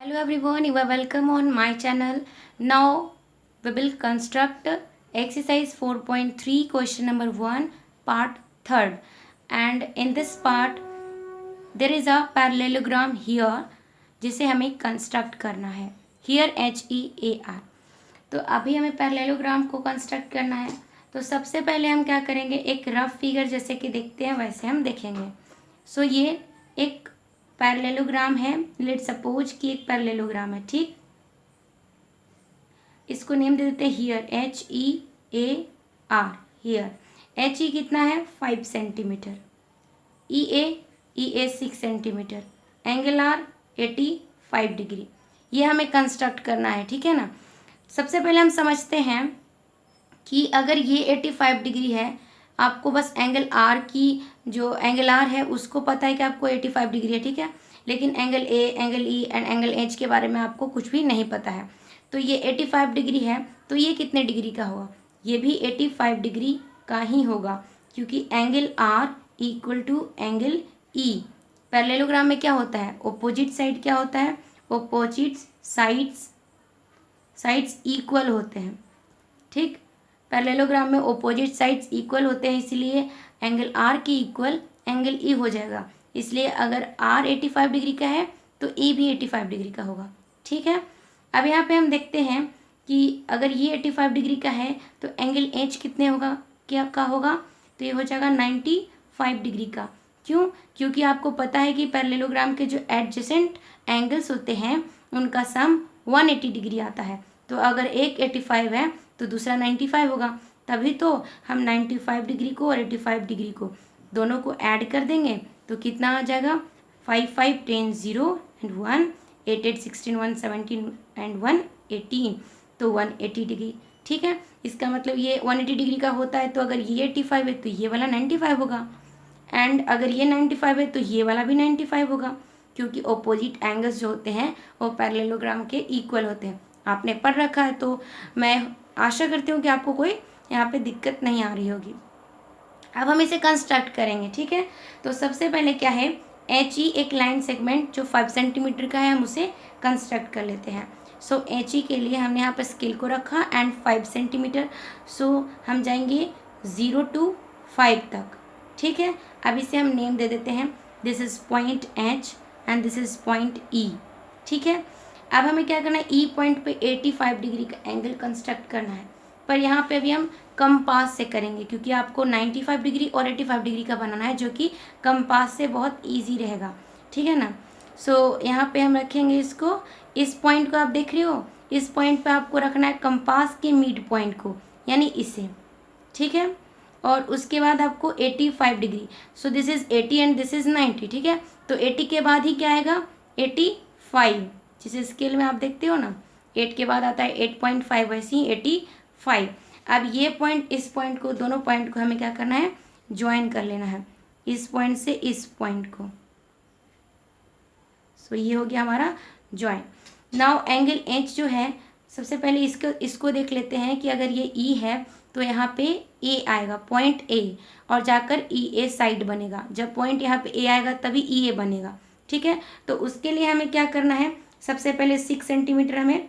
Hello everyone, you are welcome on my channel. Now we will construct exercise 4.3 question number 1 part 3rd, and in this part there is a parallelogram here जिसे हमें construct करना है. Here HEAR. तो अभी हमें parallelogram को construct करना है. तो सबसे पहले हम क्या करेंगे, एक रफ फिगर जैसे कि देखते हैं वैसे हम देखेंगे. सो ये एक पैरेललोग्राम है. लेट सपोज कि एक पैरेललोग्राम है. ठीक, इसको नेम दे देते हैं हियर, HEAR. हियर HE कितना है 5 centimetre, EA 6 centimetre, angle R 85 degree. ये हमें कंस्ट्रक्ट करना है. ठीक है ना. सबसे पहले हम समझते हैं कि अगर ये 85 डिग्री है, आपको बस एंगल आर की जो एंगल आर है उसको पता है कि आपको 85 डिग्री है. ठीक है, लेकिन angle A, angle E and angle H के बारे में आपको कुछ भी नहीं पता है. तो ये 85 डिग्री है, तो ये कितने डिग्री का होगा, ये भी 85 डिग्री का ही होगा, क्योंकि angle R equal to angle E. Parallelogram में क्या होता है, ऑपोजिट साइड क्या होता है, ऑपोजिट साइड्स इक्वल होते हैं. ठीक, पैरेललोग्राम में ऑपोजिट साइड्स इक्वल होते हैं, इसलिए एंगल आर की इक्वल एंगल ई हो जाएगा. इसलिए अगर आर 85 डिग्री का है तो ई भी 85 डिग्री का होगा. ठीक है, अब यहाँ पे हम देखते हैं कि अगर ये 85 डिग्री का है तो एंगल एच कितने होगा, क्या का होगा, तो ये हो जाएगा 95 डिग्री का. क्यों, क्योंकि आपको पता है कि पैरेललोग्राम के जो एडजेसेंट एंगल्स होते हैं उनका सम 180 डिग्री आता है. तो अगर एक 85 है तो दूसरा 95 होगा, तभी तो हम 95 डिग्री को और 85 डिग्री को दोनों को ऐड कर देंगे तो कितना आ जाएगा, 5 5 10 0 एंड 1 8 8 16 1 17 एंड 1 18, तो 180 डिग्री. ठीक है, इसका मतलब ये 180 डिग्री का होता है, तो अगर ये 85 है तो ये वाला 95 होगा, एंड अगर ये 95 है तो ये वाला भी 95 होगा, क्योंकि ऑपोजिट एंगल्स जो होते हैं वो पैरेललोग्राम के इक्वल होते हैं. आपने पढ़ रखा है, तो मैं आशा करती हूँ कि आपको कोई यहाँ पे दिक्कत नहीं आ रही होगी. अब हम इसे कंस्ट्रक्ट करेंगे. ठीक है, तो सबसे पहले क्या है, HE एक लाइन सेगमेंट जो 5 सेंटीमीटर का है, हम उसे कंस्ट्रक्ट कर लेते हैं. सो HE के लिए हमने यहाँ पर स्केल को रखा एंड 5 सेंटीमीटर. सो हम जाएंगे 0 to 5 तक. ठीक है, अब इसे हम नेम दे देते हैं, this is point H and this is point E. ठीक है, अब हमें क्या करना है, ई पॉइंट पे 85 डिग्री का एंगल कंस्ट्रक्ट करना है, पर यहाँ पे अभी हम कंपास से करेंगे, क्योंकि आपको 95 डिग्री और 85 डिग्री का बनाना है, जो कि कंपास से बहुत इजी रहेगा. ठीक है ना. सो यहाँ पे हम रखेंगे इसको, इस पॉइंट को आप देख रहे हो, इस पॉइंट पे आपको रखना है कंपास के मिड पॉइंट को, यानी इसे. ठीक है, और उसके बाद आपको 85 degree, so this is 80 and this is 90. ठीक है, तो 80 के बाद ही क्या आएगा, 85, जिस स्केल में आप देखते हो ना 8 के बाद आता है 8.5, वैसे ही 85. अब ये पॉइंट, इस पॉइंट को, दोनों पॉइंट को हमें क्या करना है, ज्वाइन कर लेना है, इस पॉइंट से इस पॉइंट को. सो ये हो गया हमारा ज्वाइन. नाउ एंगल एच जो है, सबसे पहले इसको देख लेते हैं कि अगर ये ई है तो यहाँ पे ए आएगा, पॉइंट ए, और जाकर ई ए साइड बनेगा. जब पॉइंट यहाँ पे ए आएगा तभी ई ए बनेगा. ठीक है, तो उसके लिए हमें क्या करना है, सबसे पहले 6 सेंटीमीटर हमें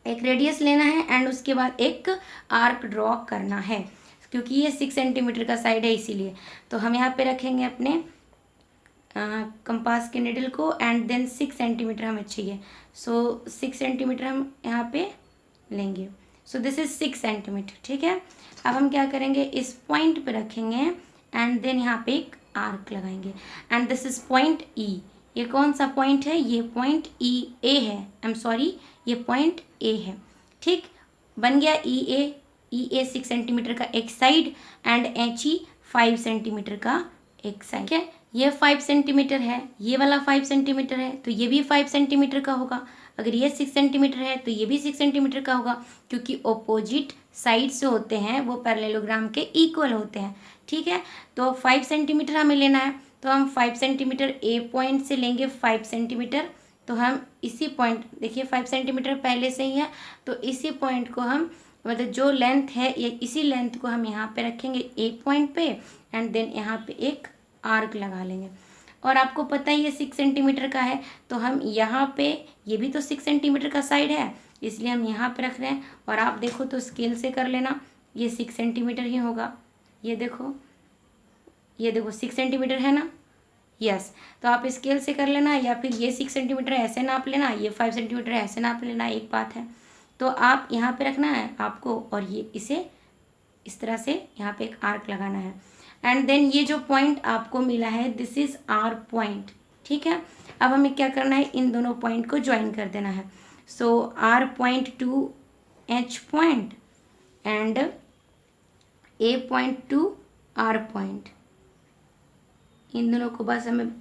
एक रेडियस लेना है एंड उसके बाद एक आर्क ड्रॉ करना है, क्योंकि ये 6 सेंटीमीटर का साइड है इसीलिए. तो हम यहाँ पे रखेंगे अपने कंपास के निडल को एंड देन 6 सेंटीमीटर हमें चाहिए. सो 6 सेंटीमीटर हम यहाँ पे लेंगे. So this is 6 centimetre. ठीक है, अब हम क्या करेंगे, इस पॉइंट पे रखेंगे एंड देन यहाँ पे एक आर्क लगाएंगे एंड दिस इज़ पॉइंट ई. ये कौन सा पॉइंट है, ये पॉइंट ई ए है, आई एम सॉरी, ये पॉइंट ए है. ठीक, बन गया ई ए 6 सेंटीमीटर का एक side and H E 5 centimetre का एक साइड. ठीक है, ये 5 सेंटीमीटर है, ये वाला 5 सेंटीमीटर है, तो ये भी 5 सेंटीमीटर का होगा. अगर ये 6 सेंटीमीटर है तो ये भी 6 सेंटीमीटर का होगा, क्योंकि ऑपोजिट साइड्स जो होते हैं वो पैरेललोग्राम के इक्वल होते हैं. ठीक है, तो 5 सेंटीमीटर हमें लेना है, तो हम 5 सेंटीमीटर ए पॉइंट से लेंगे 5 सेंटीमीटर. तो हम इसी पॉइंट, देखिए 5 सेंटीमीटर पहले से ही है, तो इसी पॉइंट को हम, मतलब जो लेंथ है ये, इसी लेंथ को हम यहाँ पे रखेंगे ए पॉइंट पे एंड देन यहाँ पे एक आर्क लगा लेंगे. और आपको पता है ये 6 सेंटीमीटर का है, तो हम यहाँ पे, ये भी तो 6 सेंटीमीटर का साइड है, इसलिए हम यहाँ पे रख रहे हैं। और आप देखो तो स्केल से कर लेना, ये 6 सेंटीमीटर ही होगा। ये देखो 6 सेंटीमीटर है ना, यस। तो आप स्केल से कर लेना, या फिर ये 6 सेंटीमीटर ऐसे नाप लेना, ये 5 सेंटीमीटर ऐसे नाप लेना, एक बात है। तो आप यहाँ पे रखना है आपको, और ये इसे इस तरह से यहाँ पे एक आर्क लगाना है। एंड देन ये जो पॉइंट आपको मिला है, दिस इज आर पॉइंट, ठीक है। अब हमें क्या करना है, इन दोनों पॉइंट को ज्वाइन कर देना है। So R point to H point and A point to R point, इन दोनों को बस हमें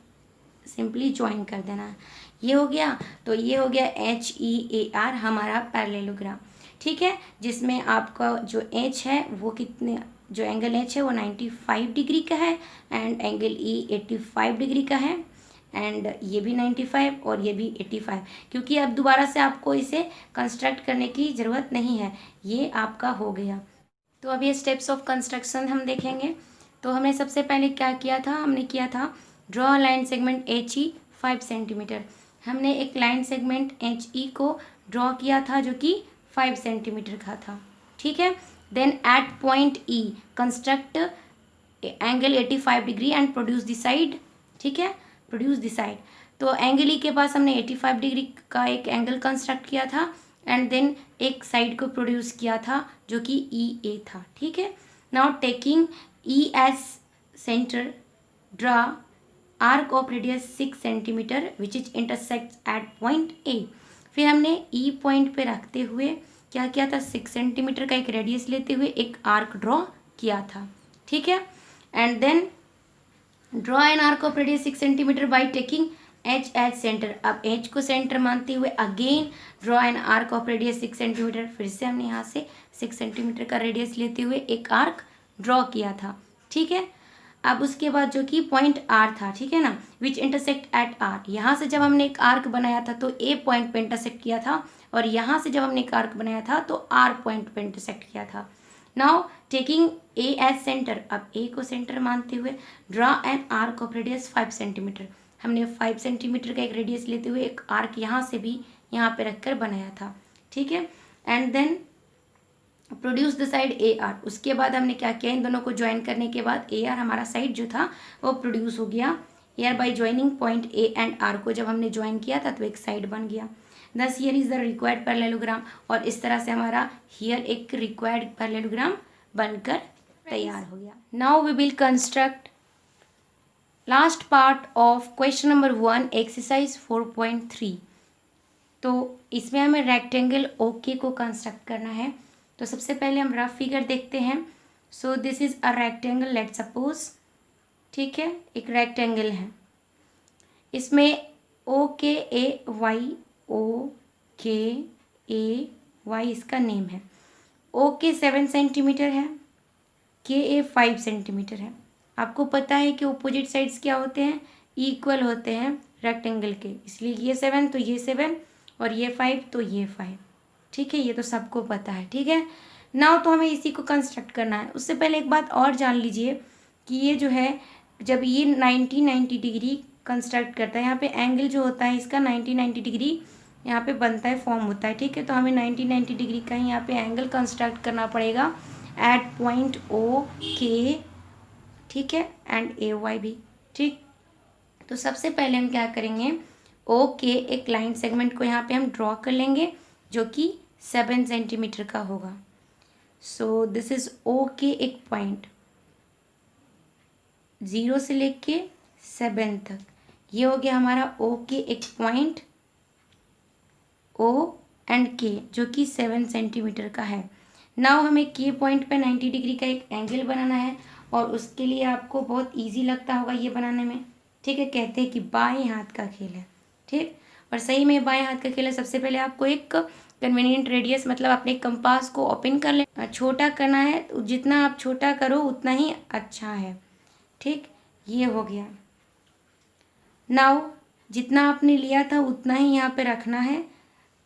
सिंपली ज्वाइन कर देना है। ये हो गया, तो ये हो गया HEAR हमारा पैरेललोग्राम, ठीक है, जिसमें आपका जो H है वो कितने, जो एंगल H है वो 95 डिग्री का है, एंड एंगल E 85 डिग्री का है, एंड ये भी 95 और ये भी 85, क्योंकि अब दोबारा से आपको इसे कंस्ट्रक्ट करने की ज़रूरत नहीं है, ये आपका हो गया। तो अब ये स्टेप्स ऑफ कंस्ट्रक्शन हम देखेंगे। तो हमने सबसे पहले क्या किया था, हमने किया था draw line segment HE 5 centimetre. हमने एक लाइन सेगमेंट HE को ड्रॉ किया था जो कि 5 सेंटीमीटर का था, ठीक है। Then at point E construct angle 85 degree and produce the side, ठीक है, प्रोड्यूस द साइड। तो एंगल E के पास हमने 85 डिग्री का एक एंगल कंस्ट्रक्ट किया था, एंड देन एक साइड को प्रोड्यूस किया था जो कि EA था, ठीक है। Now taking E as center, draw arc of radius 6 centimeter which is intersects at point A। फिर हमने E पॉइंट पे रखते हुए क्या किया था, 6 सेंटीमीटर का एक रेडियस लेते हुए एक आर्क ड्रॉ किया था, ठीक है। And then draw an arc of radius 6 centimetre by taking H as centre. अब H को सेंटर मानते हुए again draw an arc of radius 6 centimetre, फिर से हमने यहाँ से 6 सेंटीमीटर का रेडियस लेते हुए एक आर्क ड्रॉ किया था, ठीक है। अब उसके बाद जो कि पॉइंट R था, ठीक है ना, विच इंटरसेक्ट एट R। यहाँ से जब हमने एक आर्क बनाया था तो A पॉइंट पे इंटरसेक्ट किया था, और यहाँ से जब हमने एक आर्क बनाया था तो R पॉइंट पे इंटरसेक्ट किया था। Now taking A as centre, अब A को सेंटर मानते हुए draw an arc of radius 5 centimetre. हमने 5 सेंटीमीटर का एक रेडियस लेते हुए एक आर्क यहाँ से भी यहाँ पे रखकर बनाया था, ठीक है। And then produce the side AR। उसके बाद हमने क्या किया, इन दोनों को ज्वाइन करने के बाद AR हमारा साइड जो था वो प्रोड्यूस हो गया। Air by joining point A and R को जब हमने ज्वाइन किया था तो एक साइड बन गया। दस here is the required parallelogram, और इस तरह से हमारा हियर एक रिक्वायर्ड पैरेललोग्राम बनकर तैयार हो गया। Now we will construct last part of question number 1 exercise 4.3। तो इसमें हमें रेक्टेंगल OK को कंस्ट्रक्ट करना है। तो सबसे पहले हम रफ फिगर देखते हैं। So this is a rectangle, let suppose, ठीक है, एक रेक्टेंगल है, इसमें OKAY, OKAY इसका नेम है। OK 7 सेंटीमीटर है, KA 5 सेंटीमीटर है। आपको पता है कि अपोजिट साइड्स क्या होते हैं, इक्वल होते हैं रेक्टेंगल के, इसलिए ये 7 तो ये 7, और ये 5 तो ये 5, ठीक है, ये तो सबको पता है, ठीक है। नाउ तो हमें इसी को कंस्ट्रक्ट करना है। उससे पहले एक बात और जान लीजिए कि ये जो है, जब ये 90 डिग्री कंस्ट्रक्ट करता है, यहाँ पे एंगल जो होता है इसका 90 डिग्री यहाँ पे बनता है, फॉर्म होता है, ठीक है। तो हमें 90 डिग्री का ही यहाँ पे एंगल कंस्ट्रक्ट करना पड़ेगा एट पॉइंट OK, ठीक है, एंड AY भी, ठीक। तो सबसे पहले हम क्या करेंगे, OK एक लाइन सेगमेंट को यहाँ पे हम ड्रॉ कर लेंगे जो कि 7 सेंटीमीटर का होगा। सो दिस इज OK एक पॉइंट 0 से लेके 7 तक, ये हो गया हमारा OK एक पॉइंट O एंड K जो कि 7 सेंटीमीटर का है। नाउ हमें K पॉइंट पे 90 डिग्री का एक एंगल बनाना है, और उसके लिए आपको बहुत इजी लगता होगा ये बनाने में, ठीक है। कहते हैं कि बाएं हाथ का खेल है, ठीक, और सही में बाएं हाथ का खेल है। सबसे पहले आपको एक कन्वीनियंट रेडियस, मतलब अपने कंपास को ओपन कर ले, छोटा करना है, तो जितना आप छोटा करो उतना ही अच्छा है, ठीक, ये हो गया। नाउ जितना आपने लिया था उतना ही यहाँ पे रखना है,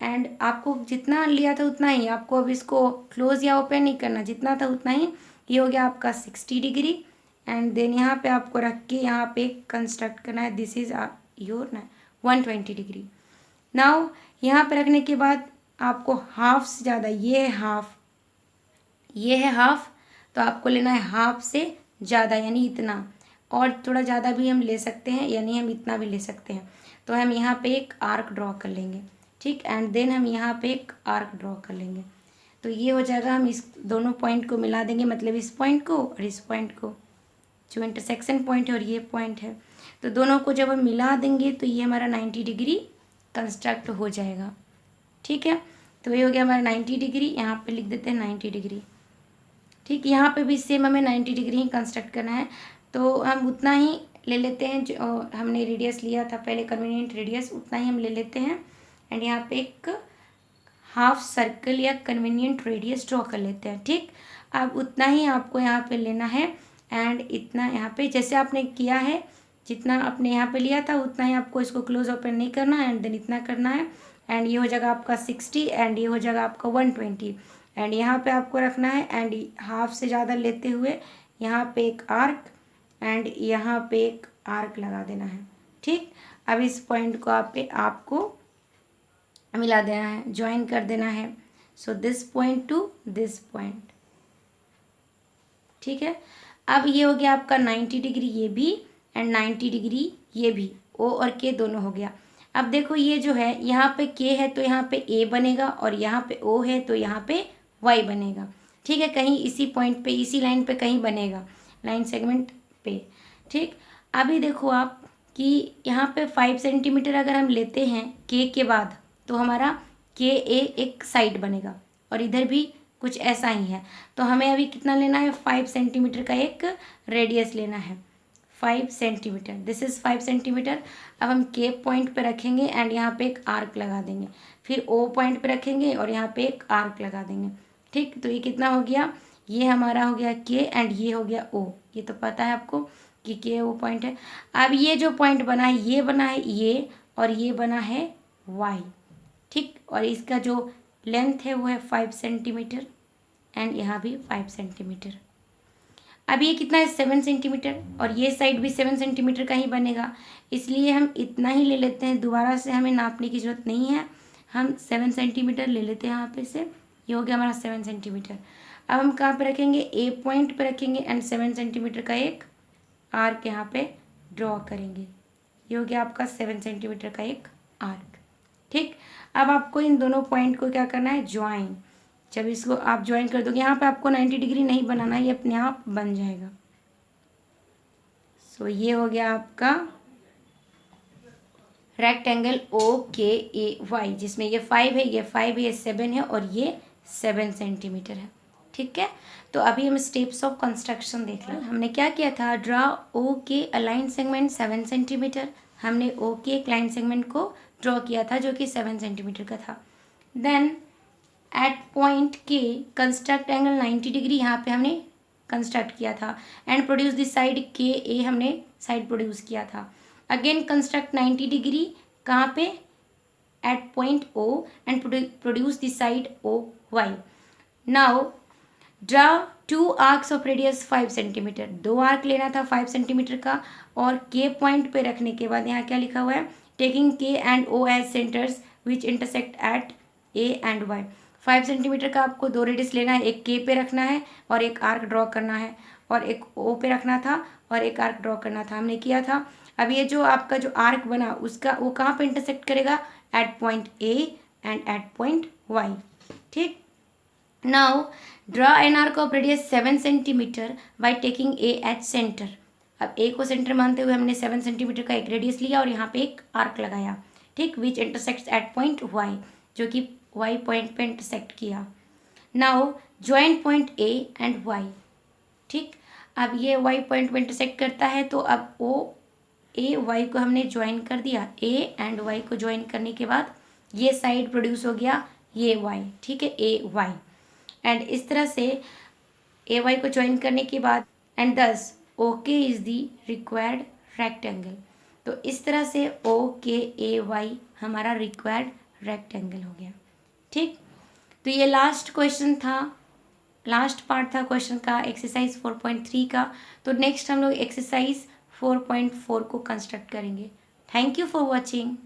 एंड आपको जितना लिया था उतना ही, आपको अब इसको क्लोज या ओपन नहीं करना, जितना था उतना ही। ये हो गया आपका 60 डिग्री, एंड देन यहाँ पे आपको रख के यहाँ पे कंस्ट्रक्ट करना है। This is your 120 degree. Now यहाँ पे रखने के बाद आपको हाफ से ज़्यादा, ये है हाफ, ये है हाफ, तो आपको लेना है हाफ से ज़्यादा यानी इतना, और थोड़ा ज़्यादा भी हम ले सकते हैं यानी हम इतना भी ले सकते हैं। तो हम यहाँ पे एक आर्क ड्रॉ कर लेंगे, ठीक, एंड देन हम यहाँ पे एक आर्क ड्रॉ कर लेंगे। तो ये हो जाएगा, हम इस दोनों पॉइंट को मिला देंगे, मतलब इस पॉइंट को और इस पॉइंट को, जो इंटरसेक्शन पॉइंट है और ये पॉइंट है, तो दोनों को जब हम मिला देंगे तो ये हमारा 90 डिग्री कंस्ट्रक्ट हो जाएगा। ठीक है, तो ये हो गया हमारा 90 डिग्री। यहाँ पे लिख देते हैं 90 डिग्री। ठीक, यहाँ पे भी सेम हमें 90 डिग्री ही कंस्ट्रक्ट करना है, तो हम उतना ही ले लेते हैं जो हमने रेडियस लिया था पहले, कन्वीनियंट रेडियस, उतना ही हम ले लेते हैं। एंड यहाँ पे एक हाफ सर्कल या कन्वीनियंट रेडियस ड्रॉ कर लेते हैं। ठीक, अब उतना ही आपको यहाँ पे लेना है, एंड इतना यहाँ पे जैसे आपने किया है, जितना आपने यहाँ पे लिया था उतना ही आपको इसको क्लोज ओपन नहीं करना है, एंड देन इतना करना है, एंड ये हो जाएगा आपका 60 एंड ये हो जाएगा आपका 120, एंड यहाँ पे आपको रखना है, एंड हाफ से ज़्यादा लेते हुए यहाँ पे एक आर्क एंड यहाँ पे एक आर्क लगा देना है। ठीक, अब इस पॉइंट को आपको मिला देना है, ज्वाइन कर देना है। So this point two this point. ठीक है, अब ये हो गया आपका 90 डिग्री ये भी एंड 90 डिग्री ये भी, ओ और के दोनों हो गया। अब देखो ये जो है यहाँ पे के है तो यहाँ पे ए बनेगा, और यहाँ पे ओ है तो यहाँ पे वाई बनेगा। ठीक है, कहीं इसी पॉइंट पे, इसी लाइन पे कहीं बनेगा, लाइन सेगमेंट पे। ठीक, अभी देखो आप कि यहाँ पे 5 सेंटीमीटर अगर हम लेते हैं के बाद, तो हमारा के ए एक साइड बनेगा, और इधर भी कुछ ऐसा ही है। तो हमें अभी कितना लेना है, 5 सेंटीमीटर का एक रेडियस लेना है, 5 सेंटीमीटर, दिस इज़ 5 सेंटीमीटर। अब हम के पॉइंट पे रखेंगे एंड यहाँ पे एक आर्क लगा देंगे, फिर ओ पॉइंट पे रखेंगे और यहाँ पे एक आर्क लगा देंगे। ठीक, तो ये कितना हो गया, ये हमारा हो गया के एंड ये हो गया ओ। ये तो पता है आपको कि के ओ पॉइंट है। अब ये जो पॉइंट बना है, ये बना है ये, और ये बना है वाई। ठीक, और इसका जो लेंथ है वो है 5 सेंटीमीटर, एंड यहाँ भी 5 सेंटीमीटर। अब ये कितना है, 7 सेंटीमीटर, और ये साइड भी 7 सेंटीमीटर का ही बनेगा, इसलिए हम इतना ही ले लेते हैं, दोबारा से हमें नापने की ज़रूरत नहीं है, हम 7 सेंटीमीटर ले लेते हैं यहाँ पे से। ये हो गया हमारा 7 सेंटीमीटर। अब हम कहाँ पे रखेंगे, ए पॉइंट पे रखेंगे एंड 7 सेंटीमीटर का एक आर्क यहाँ पे ड्रॉ करेंगे। ये हो गया आपका 7 सेंटीमीटर का एक आर्क। ठीक, अब आपको इन दोनों पॉइंट को क्या करना है, ज्वाइन। जब इसको आप ज्वाइन कर दोगे, यहाँ पे आपको 90 डिग्री नहीं बनाना, ये अपने आप बन जाएगा। सो ये हो गया आपका रेक्टेंगल ओ के ए वाई, जिसमें ये 5 है, ये 5 है, ये 7 है और ये 7 सेंटीमीटर है। ठीक है, तो अभी हम स्टेप्स ऑफ कंस्ट्रक्शन देख लें। हमने क्या किया था, ड्रा ओ के अलाइन सेगमेंट 7 सेंटीमीटर। हमने ओ के एक लाइन सेगमेंट को ड्रॉ किया था जो कि 7 सेंटीमीटर का था। देन एट पॉइंट के कंस्ट्रक्ट एंगल 90 डिग्री, यहाँ पे हमने कंस्ट्रक्ट किया था, एंड प्रोड्यूस द साइड के ए, हमने साइड प्रोड्यूस किया था। अगेन कंस्ट्रक्ट 90 डिग्री, कहाँ पे, at point O, and produce the side O Y. Now draw 2 arcs of radius 5 centimetre. 2 arc लेना था 5 सेंटीमीटर का, और के पॉइंट पे रखने के बाद यहाँ क्या लिखा हुआ है, taking K and O as centres which intersect at A and Y. 5 centimetre का आपको 2 रेडियस लेना है, एक के पे रखना है और एक आर्क ड्रॉ करना है, और एक ओ पे रखना था और एक आर्क ड्रॉ करना था, हमने किया था। अब ये जो आपका जो आर्क बना उसका वो कहाँ पे इंटरसेक्ट करेगा, at point A and at point Y. ठीक, now draw an arc of radius 7 centimetre by taking A at centre. अब ए को सेंटर मानते हुए हमने 7 सेंटीमीटर का एक रेडियस लिया और यहाँ पे एक आर्क लगाया। ठीक, which intersects at point Y, जो कि वाई पॉइंट पे इंटरसेक्ट किया। Now join point A and Y. ठीक, अब ये वाई पॉइंट पे इंटरसेक्ट करता है, तो अब ओ ए वाई को हमने ज्वाइन कर दिया। ए एंड वाई को ज्वाइन करने के बाद ये साइड प्रोड्यूस हो गया, ये वाई। ठीक है, ए वाई, एंड इस तरह से ए वाई को ज्वाइन करने के बाद, एंड दस ओ के इज़ दी रिक्वायर्ड रेक्टेंगल। तो इस तरह से ओ के ए वाई हमारा रिक्वायर्ड रेक्टेंगल हो गया। ठीक, तो ये लास्ट क्वेश्चन था लास्ट पार्ट था क्वेश्चन का एक्सरसाइज 4.3 का। तो नेक्स्ट हम लोग एक्सरसाइज 4.4 को कंस्ट्रक्ट करेंगे। Thank you for watching.